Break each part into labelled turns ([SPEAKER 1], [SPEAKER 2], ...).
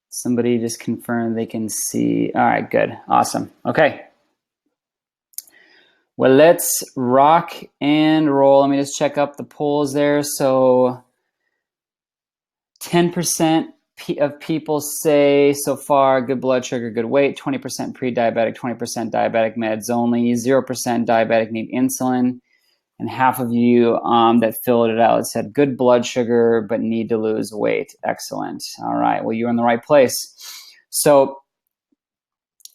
[SPEAKER 1] Somebody just confirmed they can see. All right, good. Awesome. Okay. Well, let's rock and roll. Let me just check up the polls there. So 10% of people say so far good blood sugar, good weight, 20% pre-diabetic, 20% diabetic meds only, 0% diabetic need insulin, and half of you that filled it out said good blood sugar but need to lose weight. Excellent. All right. Well, you're in the right place. So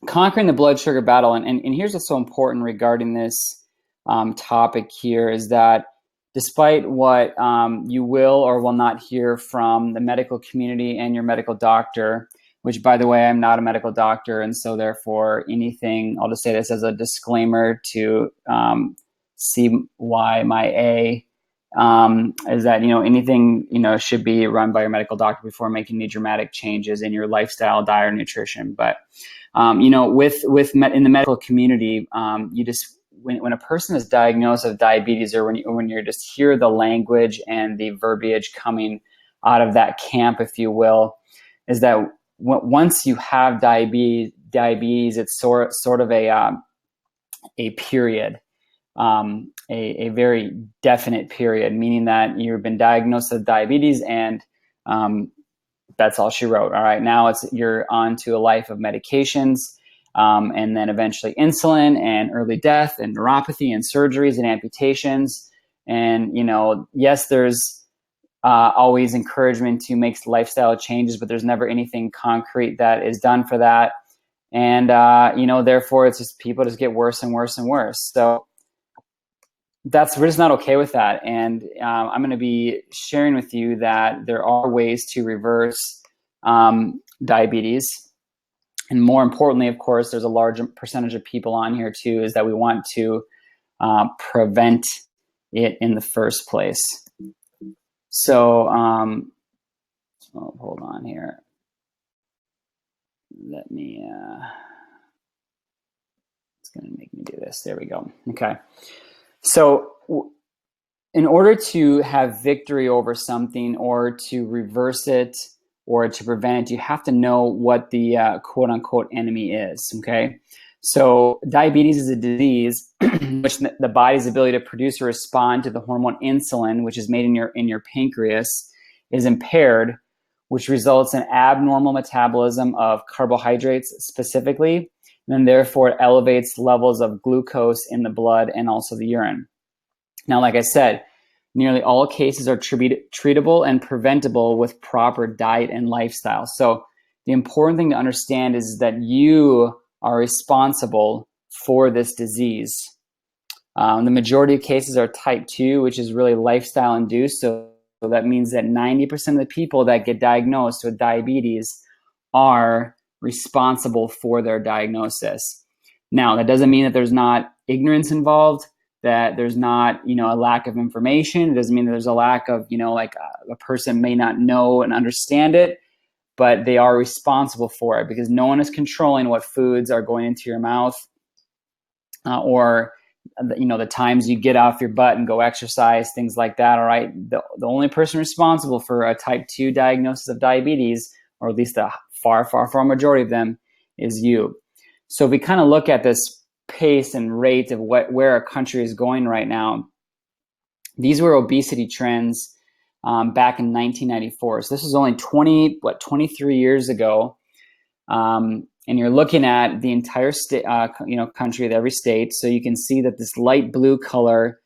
[SPEAKER 1] conquering the blood sugar battle, and here's what's so important regarding this topic here is that despite what you will or will not hear from the medical community and your medical doctor, which, by the way, I'm not a medical doctor, and so therefore anything, I'll just say this as a disclaimer to CYMA, is that, anything, should be run by your medical doctor before making any dramatic changes in your lifestyle, diet, or nutrition. But, in the medical community, you just, when a person is diagnosed with diabetes, or when you just hear the language and the verbiage coming out of that camp, if you will, is that once you have diabetes, it's sort of a period, a very definite period, meaning that you've been diagnosed with diabetes and that's all she wrote. All right, now you're on to a life of medications. And then eventually insulin and early death and neuropathy and surgeries and amputations. And, yes, there's always encouragement to make lifestyle changes, but there's never anything concrete that is done for that. And, therefore it's just people just get worse and worse and worse. So we're just not okay with that. And I'm going to be sharing with you that there are ways to reverse diabetes. And more importantly, of course, there's a large percentage of people on here too, is that we want to prevent it in the first place. So hold on here. Let me, it's going to make me do this. There we go. Okay. So in order to have victory over something or to reverse it, or to prevent it, you have to know what the quote unquote enemy is, okay? So diabetes is a disease which the body's ability to produce or respond to the hormone insulin, which is made in your pancreas, is impaired, which results in abnormal metabolism of carbohydrates specifically, and then therefore it elevates levels of glucose in the blood and also the urine. Now, like I said, nearly all cases are treatable and preventable with proper diet and lifestyle. So the important thing to understand is that you are responsible for this disease. The majority of cases are type 2, which is really lifestyle induced. So that means that 90% of the people that get diagnosed with diabetes are responsible for their diagnosis. Now, that doesn't mean that there's not ignorance involved, that there's not, a lack of information. It doesn't mean that there's a lack of, like a person may not know and understand it, but they are responsible for it because no one is controlling what foods are going into your mouth or, the times you get off your butt and go exercise, things like that. All right. The only person responsible for a type 2 diagnosis of diabetes, or at least a far, far, far majority of them, is you. So if we kind of look at this pace and rate of where our country is going right now, these were obesity trends back in 1994. So this was only 23 years ago. And you're looking at the entire state, country of every state. So you can see that this light blue color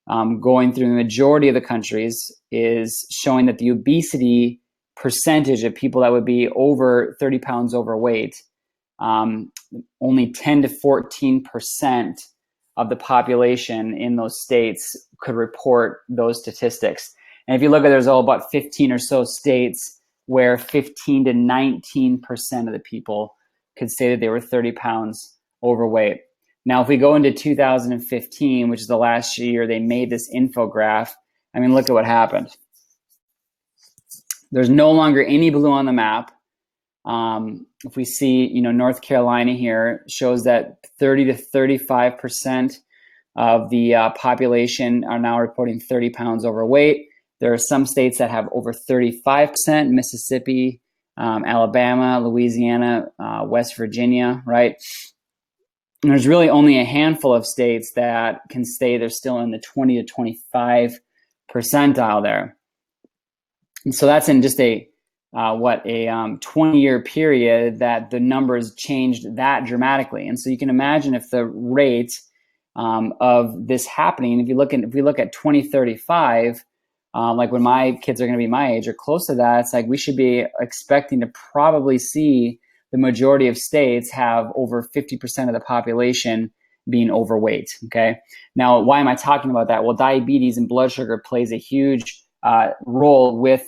[SPEAKER 1] going through the majority of the countries is showing that the obesity percentage of people that would be over 30 pounds overweight, only 10 to 14% of the population in those states could report those statistics. And if you look at, there's about 15 or so states where 15 to 19% of the people could say that they were 30 pounds overweight. Now, if we go into 2015, which is the last year they made this infograph, I mean, look at what happened. There's no longer any blue on the map. If we see, North Carolina here shows that 30 to 35% of the population are now reporting 30 pounds overweight. There are some states that have over 35%, Mississippi, Alabama, Louisiana, West Virginia, right? And there's really only a handful of states that can say they're still in the 20 to 25 percentile there. And so that's in just a 20-year period that the numbers changed that dramatically. And so you can imagine if the rate of this happening, if we look at 2035, like when my kids are going to be my age or close to that, it's like we should be expecting to probably see the majority of states have over 50% of the population being overweight. Okay. Now, why am I talking about that? Well, diabetes and blood sugar plays a huge role with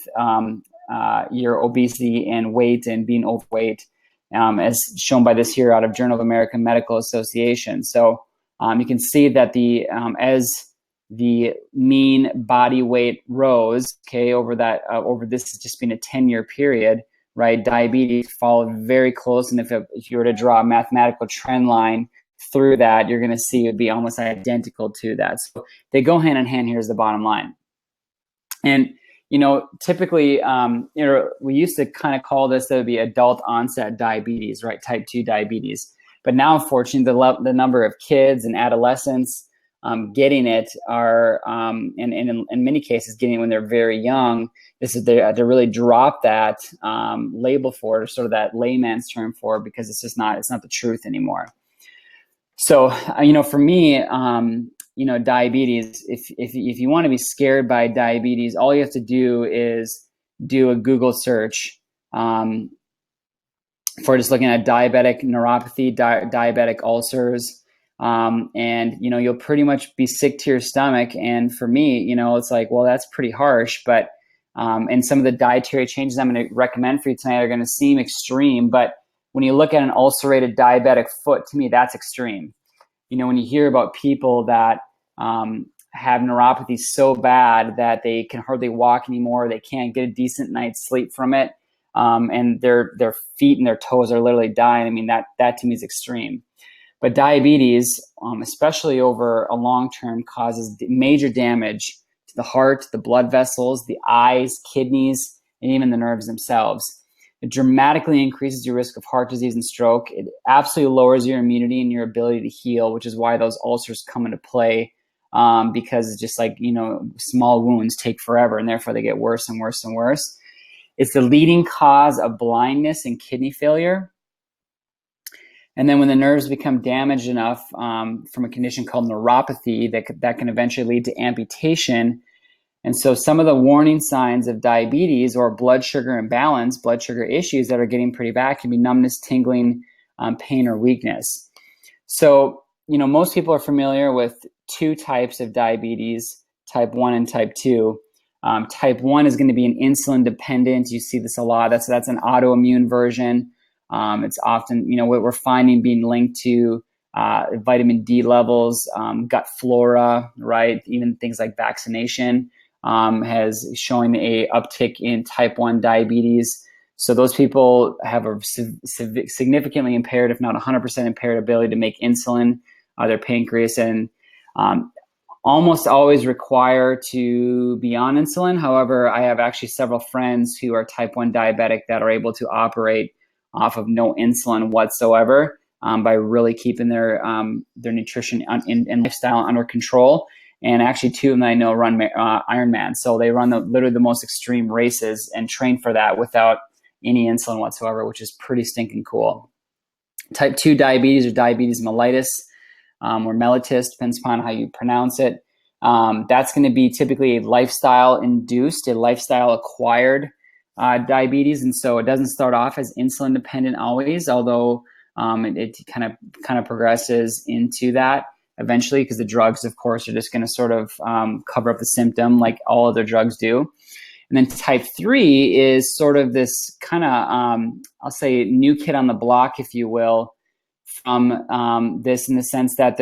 [SPEAKER 1] your obesity and weight and being overweight, as shown by this here out of Journal of American Medical Association. So you can see that as the mean body weight rose, okay, over this has just been a 10-year period, right? Diabetes followed very close, and if you were to draw a mathematical trend line through that, you're going to see it would be almost identical to that. So they go hand in hand. Here's the bottom line. And typically, we used to kind of call this, that would be adult onset diabetes, right? Type 2 diabetes. But now, unfortunately, the number of kids and adolescents getting it are, and in many cases, getting it when they're very young. This is to really drop that label for it, or sort of that layman's term for it, because it's not the truth anymore. So, for me, diabetes, if you want to be scared by diabetes, all you have to do is do a Google search for just looking at diabetic neuropathy, diabetic ulcers, and you'll pretty much be sick to your stomach. And for me, it's like, well, that's pretty harsh, but and some of the dietary changes I'm going to recommend for you tonight are going to seem extreme, but when you look at an ulcerated diabetic foot, to me, that's extreme. When you hear about people that have neuropathy so bad that they can hardly walk anymore, they can't get a decent night's sleep from it, and their feet and their toes are literally dying. I mean, that to me is extreme. But diabetes, especially over a long term, causes major damage to the heart, the blood vessels, the eyes, kidneys, and even the nerves themselves. It dramatically increases your risk of heart disease and stroke. It absolutely lowers your immunity and your ability to heal, which is why those ulcers come into play, because it's just like, small wounds take forever, and therefore they get worse and worse and worse. It's the leading cause of blindness and kidney failure. And then when the nerves become damaged enough from a condition called neuropathy, that can eventually lead to amputation. And so some of the warning signs of diabetes or blood sugar imbalance, blood sugar issues that are getting pretty bad, can be numbness, tingling, pain, or weakness. So, most people are familiar with two types of diabetes, type 1 and type 2. Type 1 is going to be an insulin dependent. You see this a lot. That's an autoimmune version. It's often, what we're finding being linked to vitamin D levels, gut flora, right? Even things like vaccination. Has showing a uptick in type 1 diabetes. So those people have a significantly impaired, if not 100% impaired ability to make insulin, their pancreas, and almost always require to be on insulin. However, I have actually several friends who are type 1 diabetic that are able to operate off of no insulin whatsoever by really keeping their nutrition and lifestyle under control. And actually, two of them I know run Ironman. So they run literally the most extreme races and train for that without any insulin whatsoever, which is pretty stinking cool. Type 2 diabetes, or diabetes mellitus, or mellitus, depends upon how you pronounce it. That's going to be typically a lifestyle-induced, a lifestyle-acquired diabetes. And so it doesn't start off as insulin-dependent always, although it kind of progresses into that eventually, because the drugs, of course, are just going to sort of cover up the symptom like all other drugs do. And then type 3 is sort of this kind of, I'll say, new kid on the block, if you will, from this, in the sense that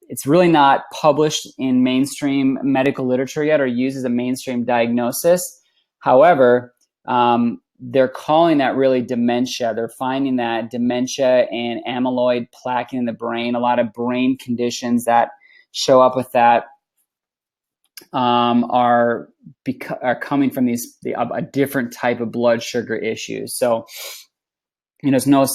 [SPEAKER 1] it's really not published in mainstream medical literature yet or used as a mainstream diagnosis. However, they're calling that really dementia. They're finding that dementia and amyloid plaque in the brain, a lot of brain conditions that show up with that, are coming from a different type of blood sugar issues. So, it's no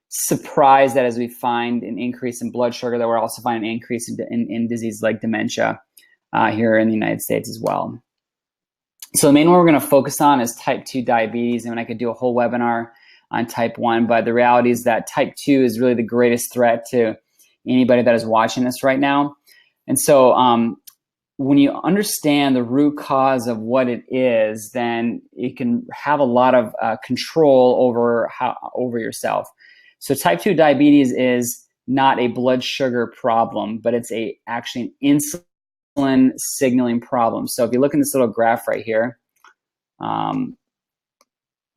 [SPEAKER 1] surprise that as we find an increase in blood sugar, that we're also finding an increase in disease like dementia here in the United States as well. So the main one we're going to focus on is type 2 diabetes. And I could do a whole webinar on type 1, but the reality is that type 2 is really the greatest threat to anybody that is watching this right now. And so when you understand the root cause of what it is, then you can have a lot of control over yourself. So type 2 diabetes is not a blood sugar problem, but it's actually an insulin signaling problem. So if you look in this little graph right here,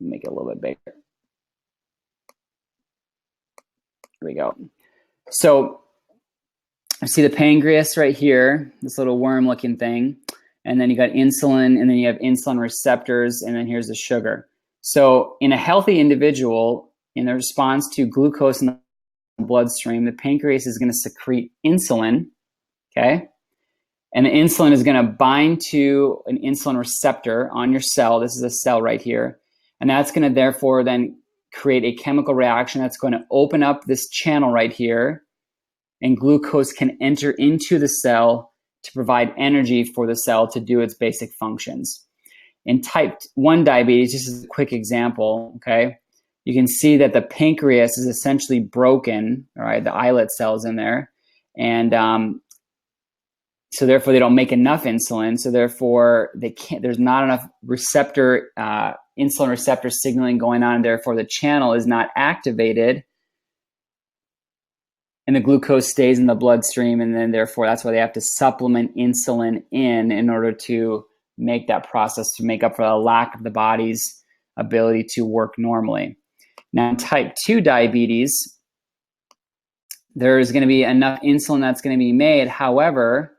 [SPEAKER 1] make it a little bit bigger. Here we go. So I see the pancreas right here, this little worm-looking thing, and then you got insulin, and then you have insulin receptors, and then here's the sugar. So in a healthy individual, in the response to glucose in the bloodstream, the pancreas is going to secrete insulin, okay? And the insulin is going to bind to an insulin receptor on your cell. This is a cell right here. And that's going to therefore then create a chemical reaction that's going to open up this channel right here, and glucose can enter into the cell to provide energy for the cell to do its basic functions. In type 1 diabetes, this is a quick example, okay? You can see that the pancreas is essentially broken, all right, the islet cells in there. And so therefore they don't make enough insulin. So therefore there's not enough insulin receptor signaling going on. And therefore the channel is not activated, and the glucose stays in the bloodstream, and then therefore that's why they have to supplement insulin in order to make that process, to make up for the lack of the body's ability to work normally. Now in type 2 diabetes, there is going to be enough insulin that's going to be made. However,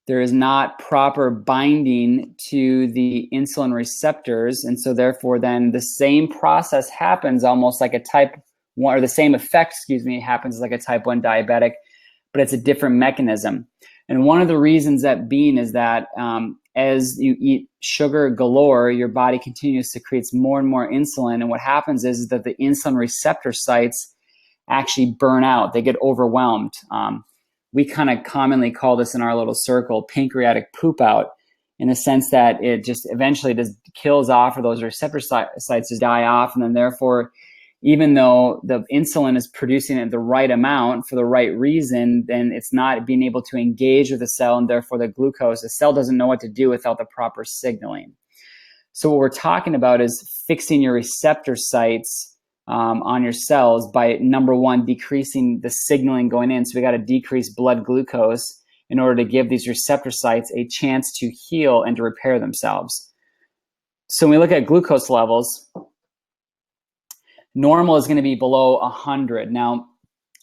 [SPEAKER 1] there is not proper binding to the insulin receptors, and so therefore then the same process happens almost like a type 1, or the same effect, happens like a type 1 diabetic, but it's a different mechanism. And one of the reasons that being is that as you eat sugar galore, your body continues to secrete more and more insulin. And what happens is that the insulin receptor sites actually burn out. They get overwhelmed. We kind of commonly call this in our little circle pancreatic poop out, in the sense that it just eventually just kills off, or those receptor sites just die off. And then therefore, even though the insulin is producing it the right amount for the right reason, then it's not being able to engage with the cell, and therefore the cell doesn't know what to do without the proper signaling. So what we're talking about is fixing your receptor sites on your cells by, number one, decreasing the signaling going in. So we got to decrease blood glucose in order to give these receptor sites a chance to heal and to repair themselves. So when we look at glucose levels, normal is going to be below 100. Now,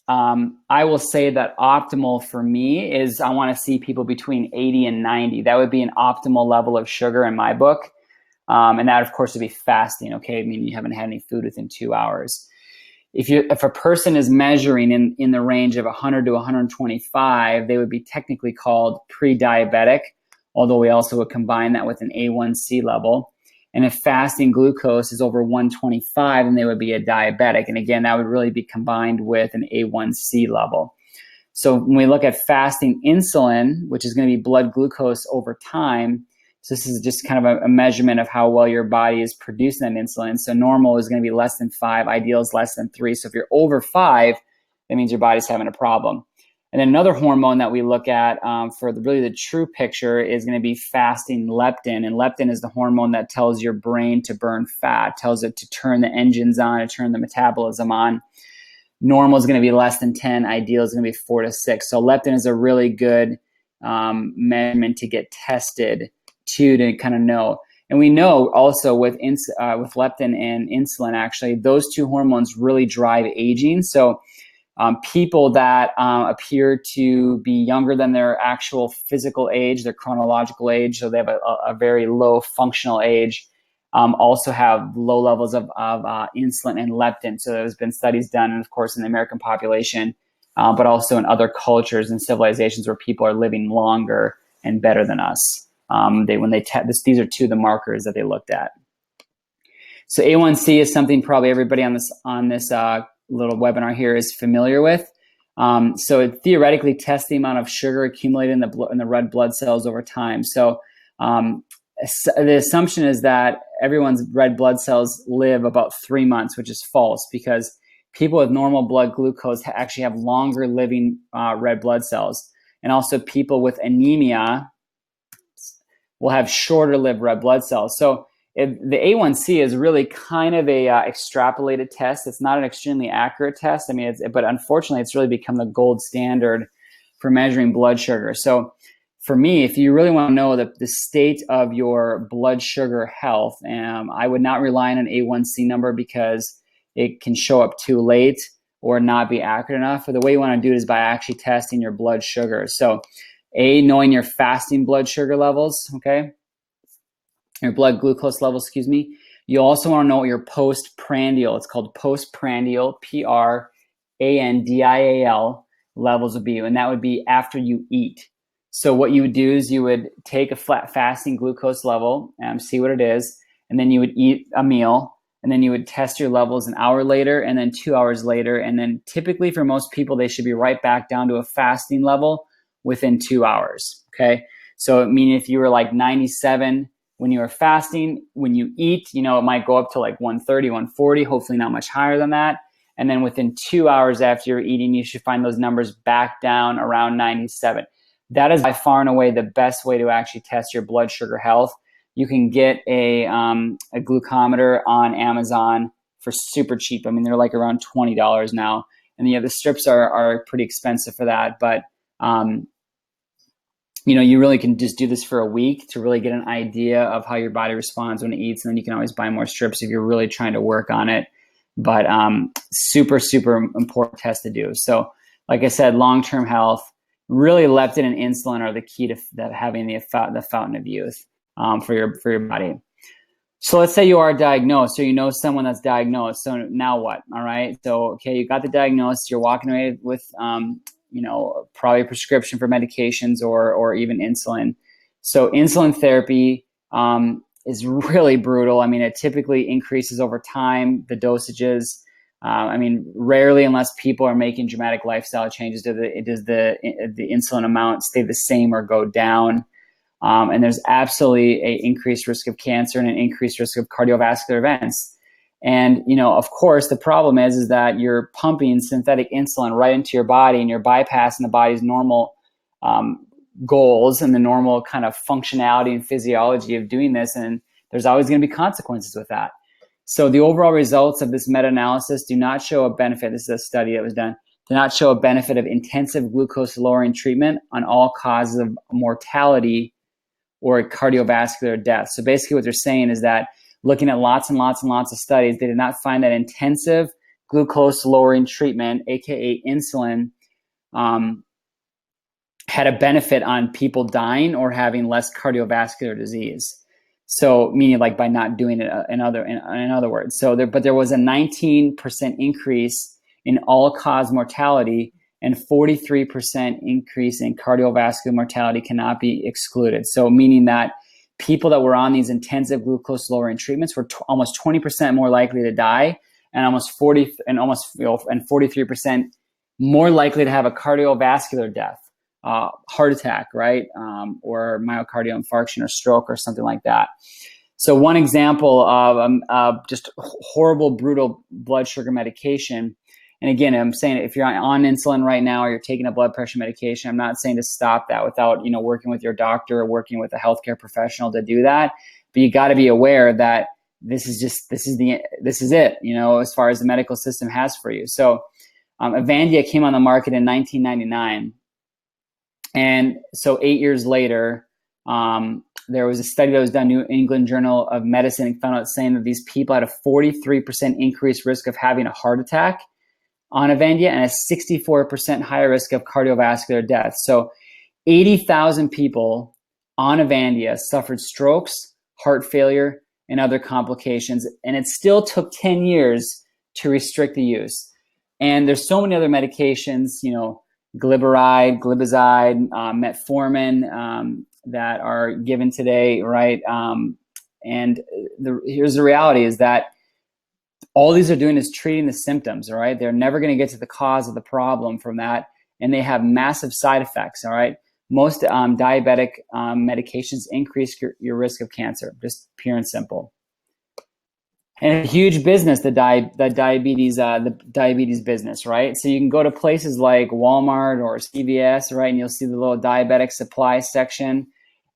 [SPEAKER 1] I will say that optimal for me is I want to see people between 80 and 90. That would be an optimal level of sugar in my book. And that, of course, would be fasting, okay? I mean, you haven't had any food within 2 hours. If a person is measuring in the range of 100 to 125, they would be technically called pre-diabetic, although we also would combine that with an A1C level. And if fasting glucose is over 125, then they would be a diabetic. And again, that would really be combined with an A1C level. So when we look at fasting insulin, which is going to be blood glucose over time, so this is just kind of a measurement of how well your body is producing that insulin. So normal is going to be less than 5, ideal is less than 3. So if you're over 5, that means your body's having a problem. And then another hormone that we look at for really the true picture is going to be fasting leptin. And leptin is the hormone that tells your brain to burn fat, tells it to turn the engines on, to turn the metabolism on. Normal is going to be less than 10. Ideal is going to be 4 to 6. So leptin is a really good measurement to get tested to kind of know. And we know also with leptin and insulin, actually, those two hormones really drive aging. So people that appear to be younger than their actual physical age, their chronological age, so they have a very low functional age, also have low levels of insulin and leptin. So there's been studies done, and of course, in the American population, but also in other cultures and civilizations where people are living longer and better than us. These are two of the markers that they looked at. So A1C is something probably everybody on this little webinar here is familiar with. So it theoretically tests the amount of sugar accumulated in the red blood cells over time. So the assumption is that everyone's red blood cells live about 3 months, which is false, because people with normal blood glucose actually have longer living red blood cells. And also people with anemia will have shorter lived red blood cells. So the A1C is really kind of a extrapolated test. It's not an extremely accurate test. I mean, but unfortunately, it's really become the gold standard for measuring blood sugar. So for me, if you really want to know the state of your blood sugar health, I would not rely on an A1C number because it can show up too late or not be accurate enough. But the way you want to do it is by actually testing your blood sugar. So knowing your fasting blood sugar levels, okay? Your blood glucose levels, excuse me. You also want to know what your postprandial, it's called postprandial, P-R-A-N-D-I-A-L levels would be, and that would be after you eat. So what you would do is you would take a flat fasting glucose level, see what it is, and then you would eat a meal, and then you would test your levels an hour later and then 2 hours later. And then typically for most people, they should be right back down to a fasting level within 2 hours, okay? So meaning if you were like 97 when you were fasting, when you eat, it might go up to like 130, 140, hopefully not much higher than that. And then within 2 hours after you're eating, you should find those numbers back down around 97. That is by far and away the best way to actually test your blood sugar health. You can get a glucometer on Amazon for super cheap. I mean, they're like around $20 now. And the strips are pretty expensive for that. But, you really can just do this for a week to really get an idea of how your body responds when it eats. And then you can always buy more strips if you're really trying to work on it. But super, super important test to do. So like I said, long-term health, really leptin and insulin are the key to having the fountain of youth for your body. So let's say you are diagnosed, or you know someone that's diagnosed. So now what? All right. So, okay, you got the diagnosis. You're walking away with, probably a prescription for medications or even insulin. So insulin therapy is really brutal. I mean, it typically increases over time, the dosages. Rarely, unless people are making dramatic lifestyle changes, does the insulin amount stay the same or go down. And there's absolutely an increased risk of cancer and an increased risk of cardiovascular events. And, of course, the problem is that you're pumping synthetic insulin right into your body, and you're bypassing the body's normal goals and the normal kind of functionality and physiology of doing this. And there's always going to be consequences with that. So the overall results of this meta-analysis do not show a benefit. This is a study that was done. Do not show a benefit of intensive glucose-lowering treatment on all causes of mortality or cardiovascular death. So basically what they're saying is that looking at lots and lots and lots of studies, they did not find that intensive glucose-lowering treatment, aka insulin, had a benefit on people dying or having less cardiovascular disease. So meaning like by not doing it in other words. But there was a 19% increase in all-cause mortality, and 43% increase in cardiovascular mortality cannot be excluded. So meaning that people that were on these intensive glucose-lowering treatments were almost 20% more likely to die, and 43% more likely to have a cardiovascular death, heart attack, right, or myocardial infarction or stroke or something like that. So one example of just horrible, brutal blood sugar medication. And again, I'm saying if you're on insulin right now or you're taking a blood pressure medication, I'm not saying to stop that without, working with your doctor or working with a healthcare professional to do that. But you got to be aware that this is it, as far as the medical system has for you. So Avandia came on the market in 1999. And so 8 years later, there was a study that was done, New England Journal of Medicine, and found out saying that these people had a 43% increased risk of having a heart attack on Avandia and a 64% higher risk of cardiovascular death. So 80,000 people on Avandia suffered strokes, heart failure, and other complications. And it still took 10 years to restrict the use. And there's so many other medications, glyburide, glibazide, metformin, that are given today, right? And here's the reality is that all these are doing is treating the symptoms, all right? They're never going to get to the cause of the problem from that, and they have massive side effects, all right? Most diabetic medications increase your risk of cancer, just pure and simple. And a huge business, the diabetes business, right? So you can go to places like Walmart or CVS, right? And you'll see the little diabetic supply section,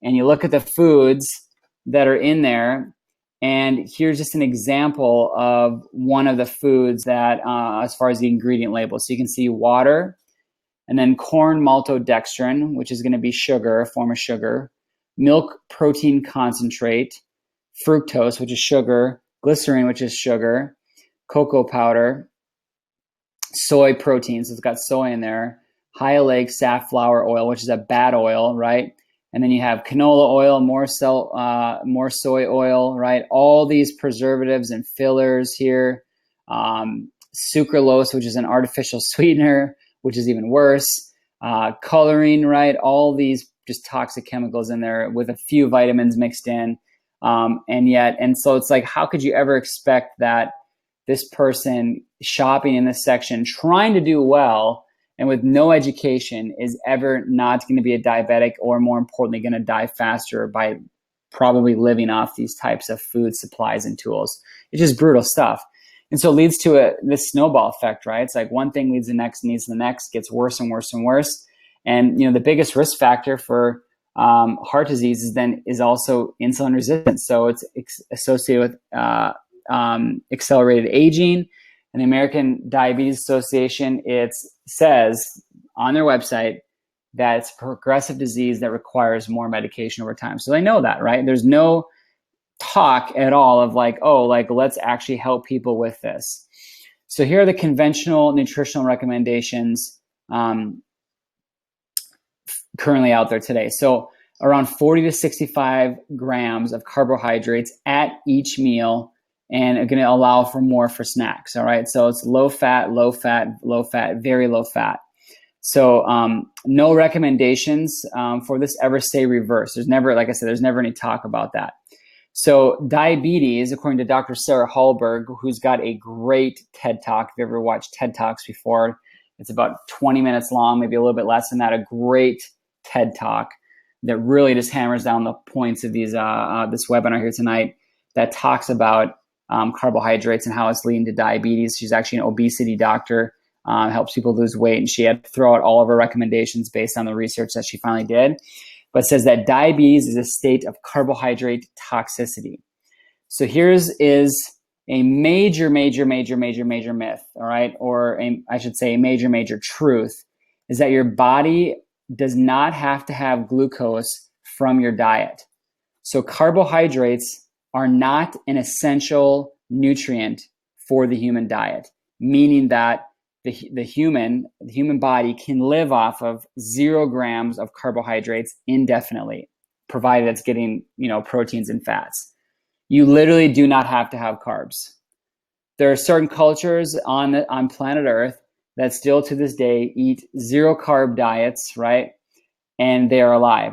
[SPEAKER 1] and you look at the foods that are in there. And here's just an example of one of the foods that, as far as the ingredient label. So you can see water, and then corn maltodextrin, which is going to be sugar, a form of sugar, milk protein concentrate, fructose, which is sugar, glycerin, which is sugar, cocoa powder, soy protein, so it's got soy in there, high oleic safflower oil, which is a bad oil, right? And then you have canola oil, more soy oil, right? All these preservatives and fillers here. Sucralose, which is an artificial sweetener, which is even worse. Coloring, right? All these just toxic chemicals in there with a few vitamins mixed in. And so it's like, how could you ever expect that this person shopping in this section, trying to do well, and with no education, is ever not going to be a diabetic, or more importantly, going to die faster by probably living off these types of food supplies and tools? It's just brutal stuff. And so it leads to this snowball effect, right? It's like one thing leads to the next, leads to the next, gets worse and worse and worse. And the biggest risk factor for heart disease is also insulin resistance. So it's associated with accelerated aging. And the American Diabetes Association, it says on their website that it's a progressive disease that requires more medication over time. So they know that, right? There's no talk at all of like, oh, like let's actually help people with this. So here are the conventional nutritional recommendations currently out there today. So around 40 to 65 grams of carbohydrates at each meal, and are going to allow for more for snacks. All right. So it's low fat, low fat, low fat, very low fat. So no recommendations for this ever stay reversed. There's never, like I said, there's never any talk about that. So diabetes, according to Dr. Sarah Hallberg, who's got a great TED Talk. If you've ever watched TED Talks before, it's about 20 minutes long, maybe a little bit less than that. A great TED Talk that really just hammers down the points of these this webinar here tonight, that talks about carbohydrates and how it's leading to diabetes. She's actually an obesity doctor, helps people lose weight, and she had to throw out all of her recommendations based on the research that she finally did. But says that diabetes is a state of carbohydrate toxicity. So here's a major myth, all right? Or I should say a major truth, is that your body does not have to have glucose from your diet. So carbohydrates are not an essential nutrient for the human diet, meaning that the human body can live off of 0 grams of carbohydrates indefinitely, provided it's getting proteins and fats. You literally do not have to have carbs. There are certain cultures on planet Earth that still to this day eat 0 carb diets, right? And they are alive.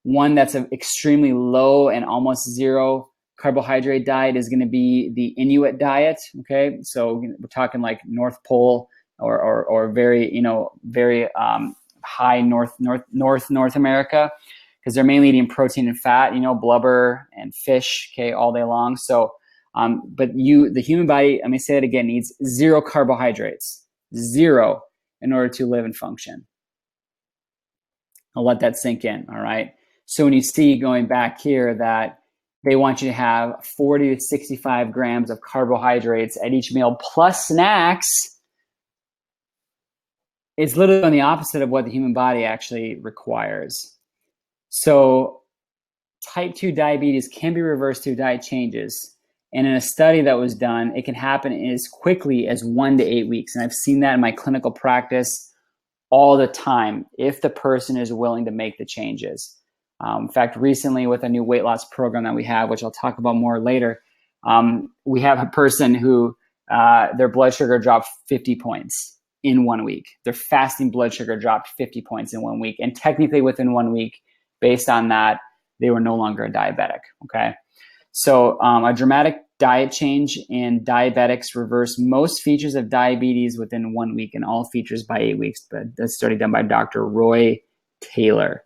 [SPEAKER 1] One that's an extremely low and almost 0 carbohydrate diet is going to be the Inuit diet. Okay, so we're talking like North Pole or very very high North America, because they're mainly eating protein and fat, blubber and fish, okay, all day long. So, but the human body, let me say it again, needs 0 carbohydrates, 0, in order to live and function. I'll let that sink in. All right. So when you see going back here that they want you to have 40 to 65 grams of carbohydrates at each meal plus snacks, it's literally on the opposite of what the human body actually requires. So type 2 diabetes can be reversed through diet changes. And in a study that was done, it can happen as quickly as 1 to 8 weeks. And I've seen that in my clinical practice all the time, if the person is willing to make the changes. In fact, recently with a new weight loss program that we have, which I'll talk about more later, we have a person who their blood sugar dropped 50 points in 1 week. Their fasting blood sugar dropped 50 points in 1 week. And technically within 1 week, based on that, they were no longer a diabetic. Okay. So a dramatic diet change in diabetics reversed most features of diabetes within 1 week and all features by 8 weeks. But that's a study done by Dr. Roy Taylor.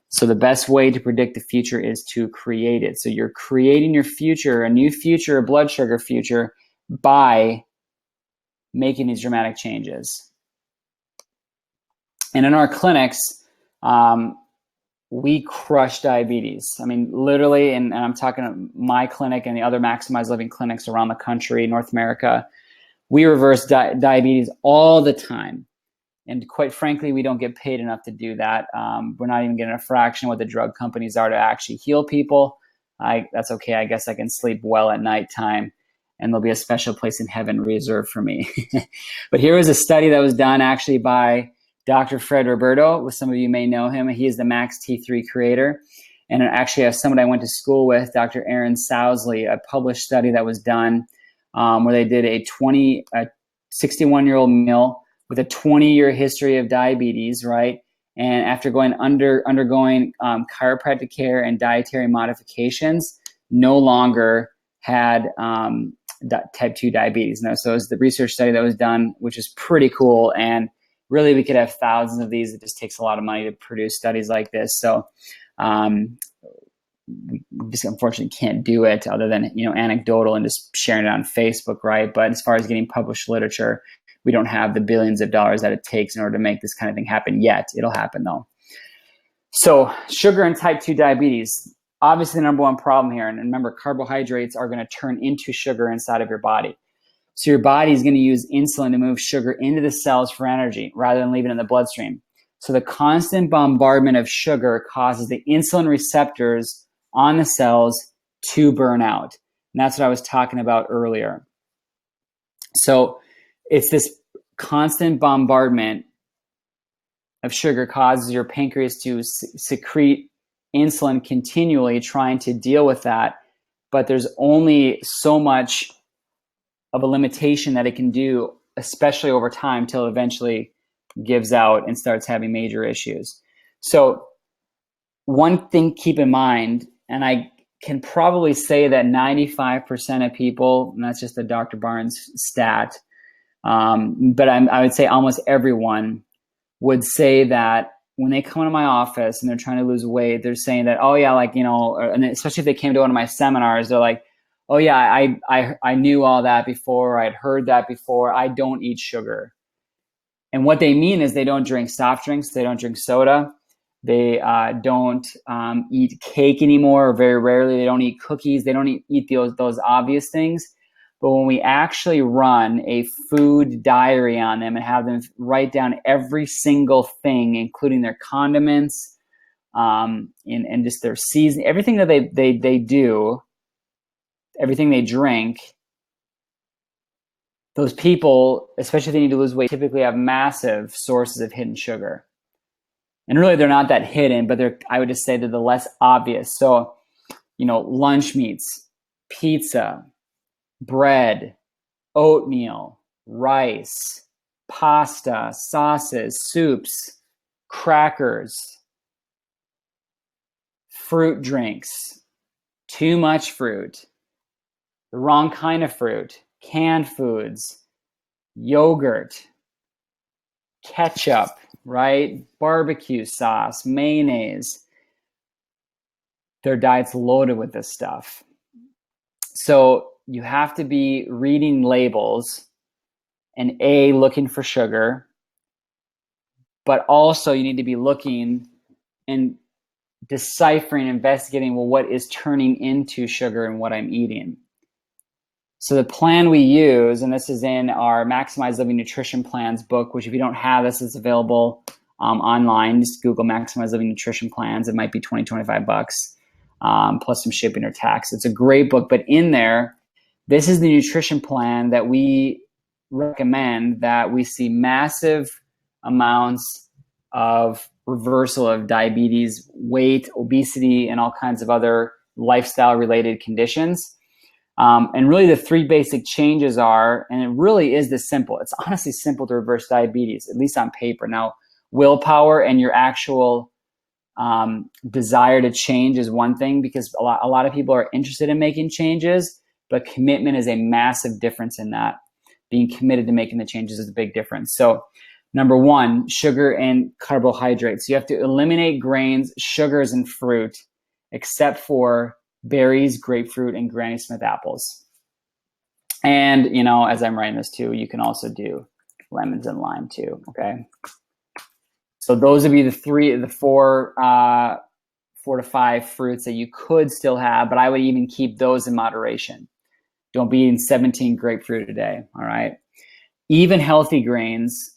[SPEAKER 1] So the best way to predict the future is to create it. So you're creating your future, a new future, a blood sugar future, by making these dramatic changes. And in our clinics, we crush diabetes. I mean, literally, and I'm talking my clinic and the other Maximize Living clinics around the country, North America, we reverse diabetes all the time. And quite frankly, we don't get paid enough to do that. We're not even getting a fraction of what the drug companies are to actually heal people. That's okay. I guess I can sleep well at nighttime, and there'll be a special place in heaven reserved for me. But here was a study that was done actually by Dr. Fred Roberto. Some of you may know him. He is the Max T3 creator. And actually, as someone I went to school with, Dr. Aaron Sousley, a published study that was done where they did a 61-year-old male with a 20-year history of diabetes, right? And after undergoing chiropractic care and dietary modifications, no longer had type 2 diabetes. No, so it was the research study that was done, which is pretty cool. And really, we could have thousands of these. It just takes a lot of money to produce studies like this. So we just unfortunately can't do it other than, anecdotal and just sharing it on Facebook, right? But as far as getting published literature, we don't have the billions of dollars that it takes in order to make this kind of thing happen yet. It'll happen though. So sugar and type 2 diabetes, obviously the number one problem here. And remember, carbohydrates are going to turn into sugar inside of your body. So your body is going to use insulin to move sugar into the cells for energy rather than leaving it in the bloodstream. So the constant bombardment of sugar causes the insulin receptors on the cells to burn out. And that's what I was talking about earlier. So it's this constant bombardment of sugar causes your pancreas to secrete insulin continually, trying to deal with that. But there's only so much of a limitation that it can do, especially over time, till it eventually gives out and starts having major issues. So one thing keep in mind, and I can probably say that 95% of people, and that's just a Dr. Barnes stat, but I would say almost everyone would say that when they come to my office and they're trying to lose weight, they're saying that, oh yeah, and especially if they came to one of my seminars, they're like, oh yeah, I knew all that before. I'd heard that before. I don't eat sugar. And what they mean is they don't drink soft drinks. They don't drink soda. They don't eat cake anymore, or very rarely. They don't eat cookies. They don't eat those obvious things. But when we actually run a food diary on them and have them write down every single thing, including their condiments and just their season, everything that they do, everything they drink, those people, especially if they need to lose weight, typically have massive sources of hidden sugar. And really, they're not that hidden, but I would just say they're the less obvious. So, lunch meats, pizza, bread, oatmeal, rice, pasta, sauces, soups, crackers, fruit drinks, too much fruit, the wrong kind of fruit, canned foods, yogurt, ketchup, right? Barbecue sauce, mayonnaise. Their diet's loaded with this stuff. So you have to be reading labels and looking for sugar, but also you need to be looking and deciphering, investigating, well, what is turning into sugar and what I'm eating. So the plan we use, and this is in our Maximize Living Nutrition Plans book, which if you don't have this, it's available online. Just Google Maximize Living Nutrition Plans. It might be $20-25 plus some shipping or tax. It's a great book, but in there, this is the nutrition plan that we recommend that we see massive amounts of reversal of diabetes, weight, obesity, and all kinds of other lifestyle-related conditions. And really the three basic changes are, and it really is this simple. It's honestly simple to reverse diabetes, at least on paper. Now, willpower and your actual desire to change is one thing, because a lot of people are interested in making changes, but commitment is a massive difference in that. Being committed to making the changes is a big difference. So number one, sugar and carbohydrates. You have to eliminate grains, sugars, and fruit, except for berries, grapefruit, and Granny Smith apples. And, you know, as I'm writing this too, you can also do lemons and lime too, okay? So those would be the four to five fruits that you could still have, but I would even keep those in moderation. Don't be eating 17 grapefruit a day, all right? Even healthy grains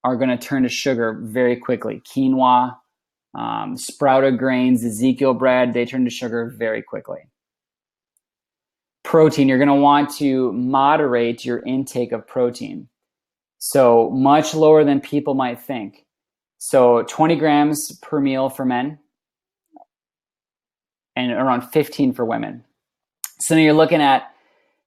[SPEAKER 1] are gonna turn to sugar very quickly. Quinoa, sprouted grains, Ezekiel bread, they turn to sugar very quickly. Protein, you're gonna want to moderate your intake of protein. So much lower than people might think. So 20 grams per meal for men and around 15 for women. So you're looking at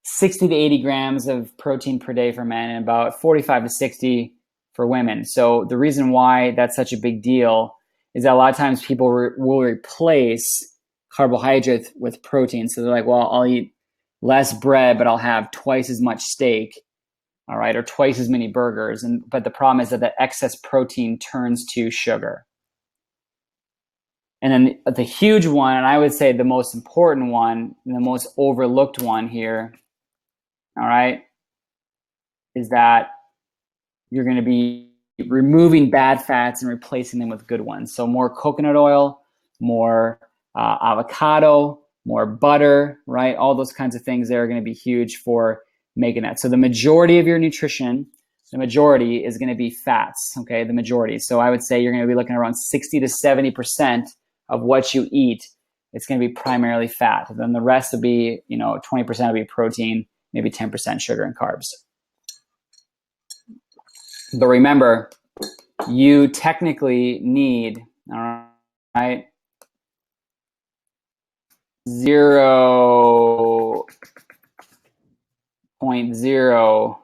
[SPEAKER 1] 60 to 80 grams of protein per day for men and about 45 to 60 for women. So the reason why that's such a big deal is that a lot of times people will replace carbohydrates with protein. So they're like, well, I'll eat less bread, but I'll have twice as much steak, all right, or twice as many burgers. But the problem is that the excess protein turns to sugar. And then the huge one, and I would say the most important one, and the most overlooked one here, all right, is that you're going to be removing bad fats and replacing them with good ones. So more coconut oil, more avocado, more butter, right? All those kinds of things that are going to be huge for making that. So the majority of your nutrition, the majority is going to be fats, okay? The majority. So I would say you're going to be looking around 60 to 70% of what you eat. It's going to be primarily fat. And then the rest will be, 20% will be protein, maybe 10% sugar and carbs. But remember, you technically need, all right, 0.0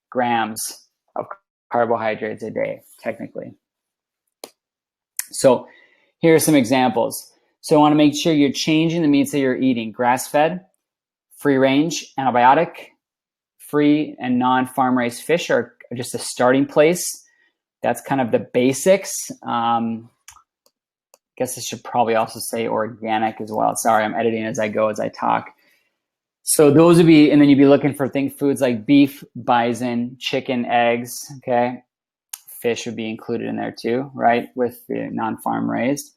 [SPEAKER 1] grams of carbohydrates a day, technically. So here are some examples. So I want to make sure you're changing the meats that you're eating. Grass-fed, free-range, antibiotic-free, and non-farm raised fish are just a starting place. That's kind of the basics. I guess I should probably also say organic as well. Sorry, I'm editing as I go, as I talk. So those would be, and then you'd be looking for foods like beef, bison, chicken, eggs, okay? Fish would be included in there too, right? With the non-farm raised.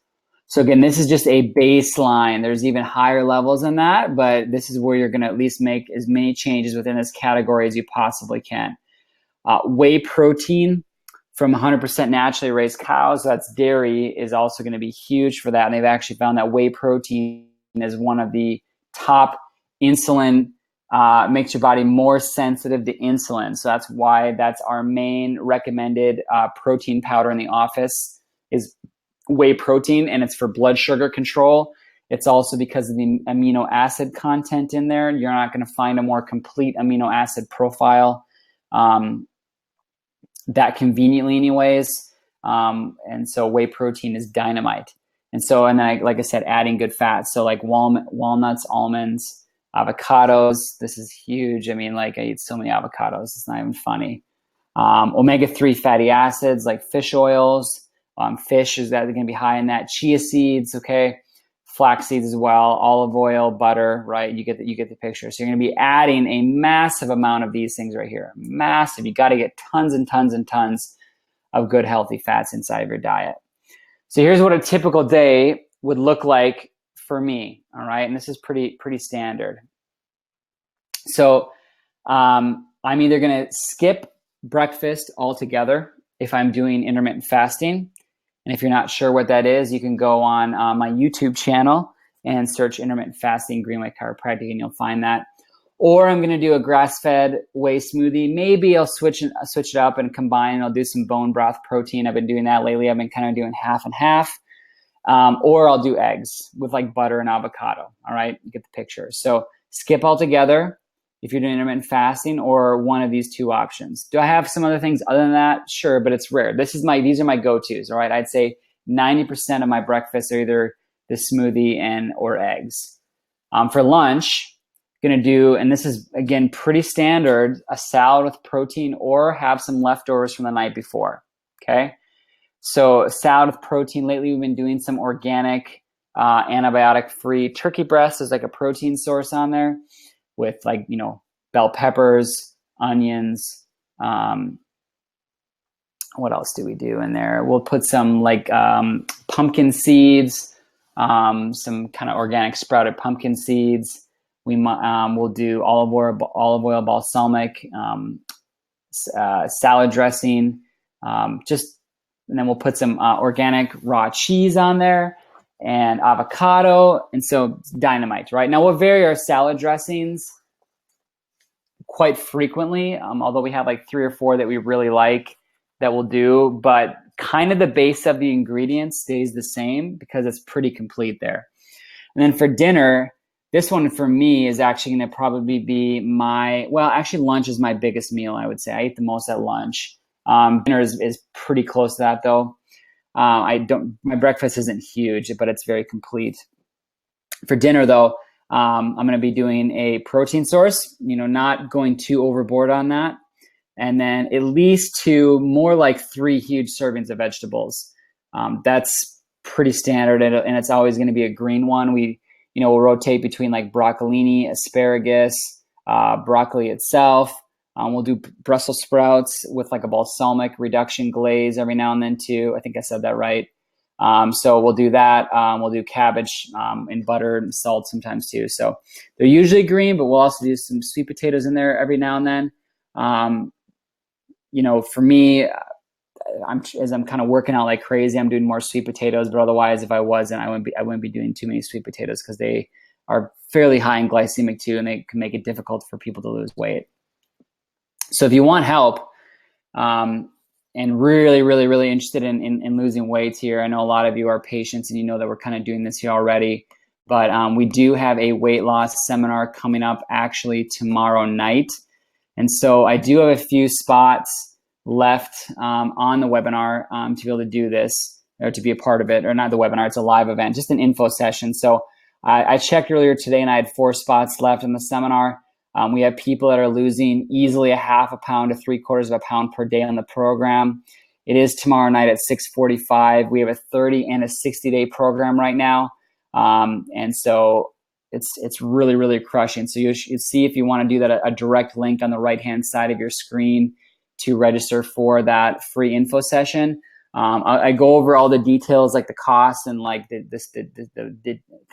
[SPEAKER 1] So again, this is just a baseline. There's even higher levels than that, but this is where you're gonna at least make as many changes within this category as you possibly can. Whey protein from 100% naturally raised cows, that's dairy, is also gonna be huge for that. And they've actually found that whey protein is one of the top insulin, makes your body more sensitive to insulin. So that's why that's our main recommended protein powder in the office is whey protein, and it's for blood sugar control. It's also because of the amino acid content in there. You're not going to find a more complete amino acid profile that conveniently anyways. And so whey protein is dynamite. And so, and then like I said, adding good fats. So like walnuts, almonds, avocados. This is huge. I mean, like I eat so many avocados, it's not even funny. Omega-3 fatty acids like fish oils. Fish is that going to be high in that. Chia seeds, okay, flax seeds as well, olive oil, butter, right? You get the picture. So you're going to be adding a massive amount of these things right here. Massive. You got to get tons and tons and tons of good healthy fats inside of your diet. So here's what a typical day would look like for me. All right, and this is pretty standard. So I'm either going to skip breakfast altogether if I'm doing intermittent fasting. And if you're not sure what that is, you can go on my YouTube channel and search intermittent fasting Greenway Chiropractic, and you'll find that. Or I'm going to do a grass-fed whey smoothie. Maybe I'll switch it up and combine. I'll do some bone broth protein. I've been doing that lately. I've been kind of doing half and half. Or I'll do eggs with like butter and avocado. All right, you get the picture. So skip altogether if you're doing intermittent fasting, or one of these two options. Do I have some other things other than that? Sure, but it's rare. These are my go-tos, all right? I'd say 90% of my breakfasts are either the smoothie or eggs. For lunch, going to do, and this is, again, pretty standard, a salad with protein or have some leftovers from the night before, okay? So salad with protein. Lately, we've been doing some organic, antibiotic-free turkey breast. There's like a protein source on there with, like, you know, bell peppers, onions. What else do we do in there? We'll put some like pumpkin seeds, some kind of organic sprouted pumpkin seeds. We'll do olive oil, balsamic, salad dressing, and then we'll put some organic raw cheese on there and avocado. And so it's dynamite, right? Now we'll vary our salad dressings quite frequently, although we have like 3 or 4 that we really like that we'll do, but kind of the base of the ingredients stays the same because it's pretty complete there. And then for dinner, this one for me is actually going to probably be lunch is my biggest meal, I would say. I eat the most at lunch. Dinner is pretty close to that though. My breakfast isn't huge, but it's very complete. For dinner though, I'm going to be doing a protein source, you know, not going too overboard on that. And then at least 2, more like 3 huge servings of vegetables. That's pretty standard, and it's always going to be a green one. We'll rotate between like broccolini, asparagus, broccoli itself. We'll do Brussels sprouts with like a balsamic reduction glaze every now and then too. I think I said that right. So we'll do that. We'll do cabbage and butter and salt sometimes too. So they're usually green, but we'll also do some sweet potatoes in there every now and then. For me, as I'm kind of working out like crazy, I'm doing more sweet potatoes, but otherwise if I wasn't, I wouldn't be doing too many sweet potatoes because they are fairly high in glycemic too, and they can make it difficult for people to lose weight. So if you want help, and really, really, really interested in losing weight here, I know a lot of you are patients and you know that we're kind of doing this here already, but we do have a weight loss seminar coming up actually tomorrow night. And so I do have a few spots left on the webinar to be able to do this or to be a part of it, or not the webinar, it's a live event, just an info session. So I checked earlier today and I had 4 spots left in the seminar. We have people that are losing easily a half a pound to 3/4 of a pound per day on the program. It is tomorrow night at 6:45. We have a 30 and a 60-day program right now. And so it's really, really crushing. So you should see, if you want to do that, a direct link on the right-hand side of your screen to register for that free info session. I go over all the details, like the costs and like the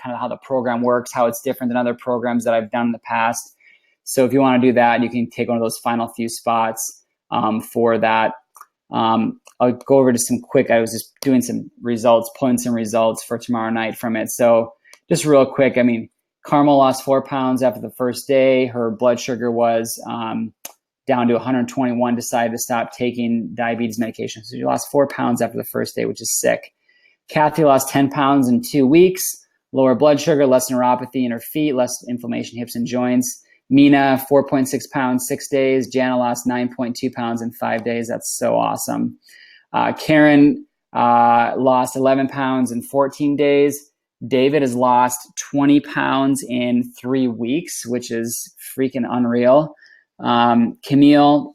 [SPEAKER 1] kind of how the program works, how it's different than other programs that I've done in the past. So if you want to do that, you can take one of those final few spots for that. I'll go over to some quick, I was just doing some results, pulling some results for tomorrow night from it. So just real quick, I mean, Carmel lost 4 pounds after the first day. Her blood sugar was down to 121, decided to stop taking diabetes medication. So she lost 4 pounds after the first day, which is sick. Kathy lost 10 pounds in 2 weeks, lower blood sugar, less neuropathy in her feet, less inflammation, hips and joints. Mina, 4.6 pounds, 6 days. Jana lost 9.2 pounds in 5 days. That's so awesome. Karen lost 11 pounds in 14 days. David has lost 20 pounds in 3 weeks, which is freaking unreal. Camille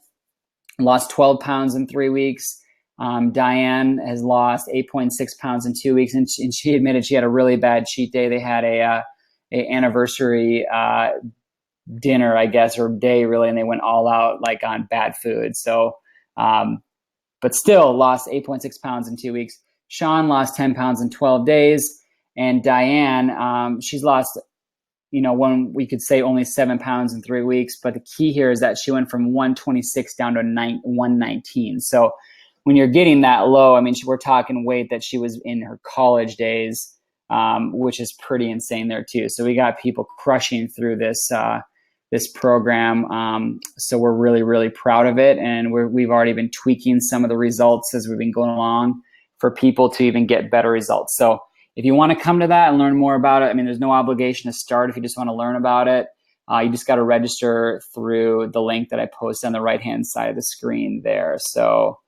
[SPEAKER 1] lost 12 pounds in 3 weeks. Diane has lost 8.6 pounds in 2 weeks, and she admitted she had a really bad cheat day. They had a anniversary dinner, I guess, or day really, and they went all out like on bad food. So, but still lost 8.6 pounds in 2 weeks. Sean lost 10 pounds in 12 days. And Diane, she's lost, one, we could say only 7 pounds in 3 weeks. But the key here is that she went from 126 down to 119. So when you're getting that low, I mean, we're talking weight that she was in her college days, which is pretty insane there too. So we got people crushing through this program. So we're really, really proud of it. And we've already been tweaking some of the results as we've been going along for people to even get better results. So if you want to come to that and learn more about it, I mean, there's no obligation to start if you just want to learn about it. You just got to register through the link that I posted on the right-hand side of the screen there. So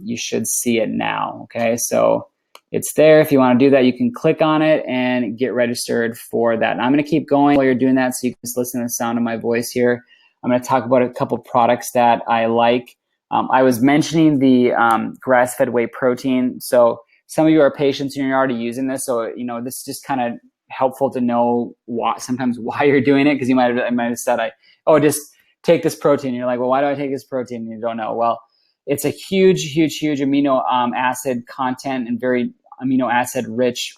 [SPEAKER 1] you should see it now. Okay, so it's there. If you want to do that, you can click on it and get registered for that. And I'm going to keep going while you're doing that, so you can just listen to the sound of my voice here. I'm going to talk about a couple products that I like. I was mentioning the grass-fed whey protein. So some of you are patients and you're already using this. So, this is just kind of helpful to know sometimes why you're doing it, because you might have said, just take this protein. And you're like, well, why do I take this protein? And you don't know. Well, it's a huge amino acid content and very amino acid rich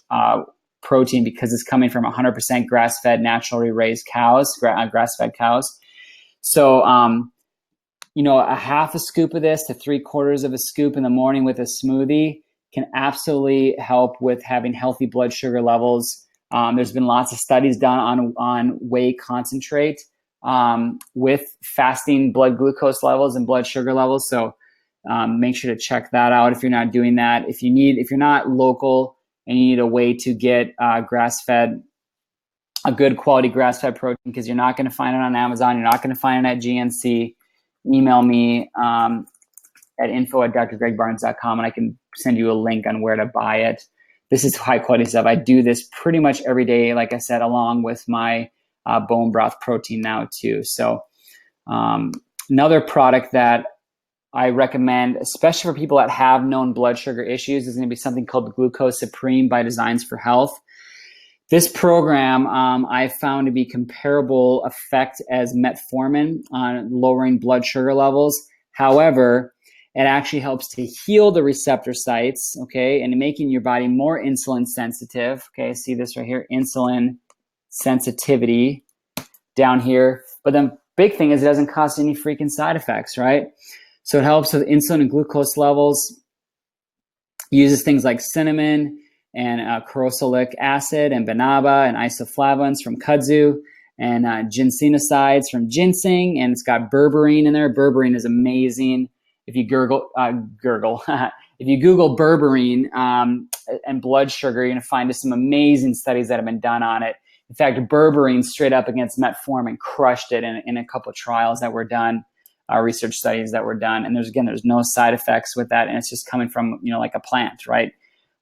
[SPEAKER 1] protein, because it's coming from 100% grass-fed, naturally raised cows, grass-fed cows. So, a half a scoop of this to 3/4 of a scoop in the morning with a smoothie can absolutely help with having healthy blood sugar levels. There's been lots of studies done on whey concentrate with fasting blood glucose levels and blood sugar levels. So make sure to check that out if you're not doing that. If you're not local and you need a way to get grass-fed, a good quality grass-fed protein, because you're not going to find it on Amazon, you're not going to find it at GNC, email me at info@drgregbarnes.com and I can send you a link on where to buy it. This is high quality stuff. I do this pretty much every day, like I said, along with my bone broth protein now too. So another product that I recommend, especially for people that have known blood sugar issues, is going to be something called Glucose Supreme by Designs for Health. This program I found to be comparable effect as metformin on lowering blood sugar levels. However, it actually helps to heal the receptor sites, okay, and making your body more insulin sensitive. Okay, see this right here, insulin sensitivity down here. But the big thing is it doesn't cause any freaking side effects, right? So it helps with insulin and glucose levels, uses things like cinnamon and corosolic acid and banaba and isoflavones from kudzu and ginsenosides from ginseng, and it's got berberine in there. Berberine is amazing. If you if you Google berberine and blood sugar, you're going to find some amazing studies that have been done on it. In fact, berberine straight up against metformin crushed it in a couple of trials that were done, research studies that were done. And there's no side effects with that, and it's just coming from like a plant, right?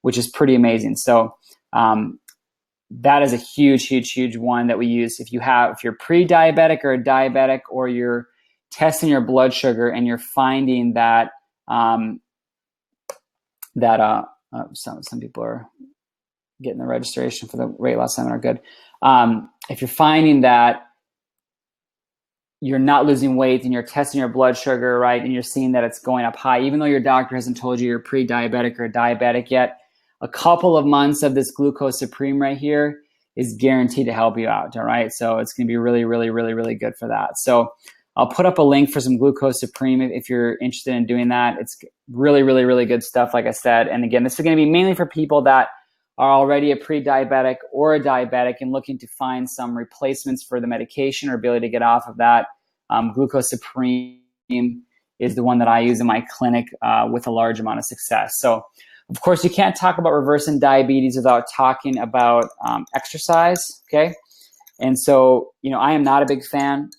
[SPEAKER 1] Which is pretty amazing. So that is a huge one that we use. If you're pre-diabetic or a diabetic, or you're testing your blood sugar and you're finding that some people are getting the registration for the weight loss seminar. Good. If you're finding that you're not losing weight and you're testing your blood sugar, right, and you're seeing that it's going up high, even though your doctor hasn't told you you're pre-diabetic or diabetic yet, a couple of months of this Glucose Supreme right here is guaranteed to help you out, all right? So it's going to be really good for that. So I'll put up a link for some Glucose Supreme if you're interested in doing that. It's really good stuff, like I said. And again, this is going to be mainly for people that are already a pre-diabetic or a diabetic and looking to find some replacements for the medication or ability to get off of that. Glucose Supreme is the one that I use in my clinic with a large amount of success. So, of course, you can't talk about reversing diabetes without talking about exercise, okay? And so, I am not a big fan